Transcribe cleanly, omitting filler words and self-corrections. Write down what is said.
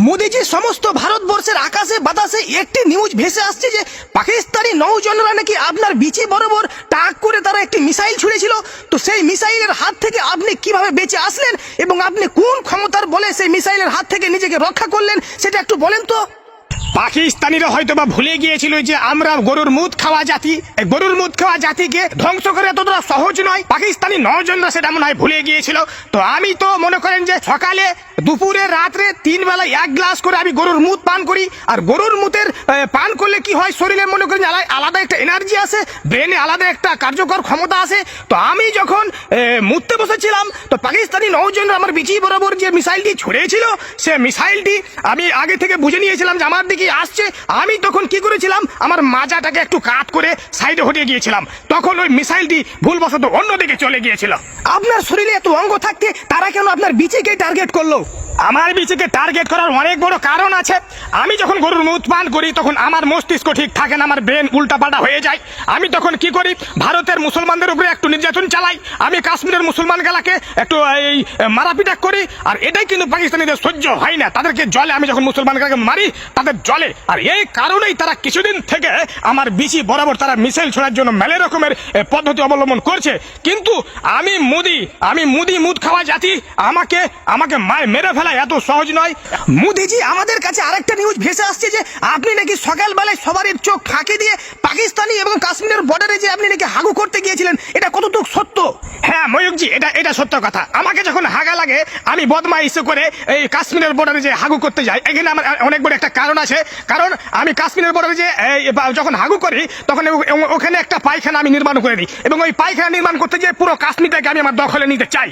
মোদিজি সমস্ত ভারতবর্ষের আকাশে বাতাসে একটি নিউজ ভেসে আসছে যে পাকিস্তানি নৌজনরা নাকি আপনার বিচি বরাবর টাক করে তারা একটি মিসাইল ছুড়েছিল। তো সেই মিসাইলের হাত থেকে আপনি কিভাবে বেঁচে আসলেন এবং আপনি কোন ক্ষমতার বলে সেই মিসাইলের হাত থেকে নিজেকে রক্ষা করলেন সেটা একটু বলেন তো। পাকিস্তানিরা হয়তো বা ভুলে গিয়েছিল যে আমরা গরুর মুদ খাওয়া জাতি, গরুর মুদ খাওয়া জাতিকে ধ্বংস করে এতটা সহজ নয়। পাকিস্তানি নৌজনরা সেটা মনে হয় ভুলে গিয়েছিল। তো আমি তো মনে করেন যে সকালে দুপুরে রাত্রে 3 বেলা 1 গ্লাস করে আমি গরুর মুদ পান করি। আর গরুর মুদের পান করলে কি হয়, শরীরে মনে করেন আলাদা একটা এনার্জি আসে, ব্রেনে আলাদা একটা কার্যকর ক্ষমতা আসে। তো আমি যখন মুদতে বসেছিলাম তো পাকিস্তানি নৌজনরা আমার বিচি বরাবর যে মিসাইলটি ছুড়েছিল সে মিসাইলটি আমি আগে থেকে বুঝে নিয়েছিলাম যে আমার দিকে আসছে। আমি তখন কি করেছিলাম, আমার মাজাটাকে একটু কাট করে সাইডে হটিয়ে গিয়েছিলাম। তখন ওই মিসাইলটি ভুলবশত অন্যদিকে চলে গিয়েছিল। আপনার শরীরে এত অঙ্গ থাকতে তারা কেন আপনার বিচিকে টার্গেট করলো? আমার বিচিকে টার্গেট করার অনেক বড় কারণ আছে। আমি যখন গরুর মুদ পান করি তখন আমার মস্তিষ্ক ঠিক থাকে না, আমার ব্রেন উল্টাপাল্টা হয়ে যায়। আমি তখন কি করি, ভারতের মুসলমানদের উপরে একটু নির্যাতন চালাই, আমি কাশ্মীরের মুসলমান গেলাকে একটু এই মারাপিটা করি। আর এটাই কিন্তু পাকিস্তানিদের সহ্য হয় না, তাদেরকে জলে আমি যখন মুসলমান গেলাকে মারি তাদের জলে। আর এই কারণেই তারা কিছুদিন থেকে আমার বিচি বরাবর তারা মিসাইল ছোড়ার জন্য মেলে রকমের পদ্ধতি অবলম্বন করছে। কিন্তু আমি মুদি মুদ খাওয়া জাতি, আমাকে মেরে ফেলা এত সহজ নয়। মোদিজি আমাদের কাছে আরেকটা নিউজ ভেসে আসছে যে আপনি নাকি সকালবেলায় সবার চোখ ফাঁকি দিয়ে পাকিস্তানি এবং কাশ্মীরের বর্ডারে যে আপনি নাকি হাগু করতে গিয়েছিলেন, এটা কতটুকু সত্য? হ্যাঁ ময়ূকজি, এটা সত্য কথা। আমাকে যখন হাগা লাগে আমি বদমাইশি করে এই কাশ্মীরের বর্ডারে যে হাগু করতে যাই। এখানে আমার অনেক বড় একটা কারণ আছে, কারণ আমি কাশ্মীরের বর্ডারে যে যখন হাগু করি তখন ওখানে একটা পায়খানা আমি নির্মাণ করে দিই এবং ওই পায়খানা নির্মাণ করতে গিয়ে পুরো কাশ্মীরটাকে আমি আমার দখলে নিতে চাই।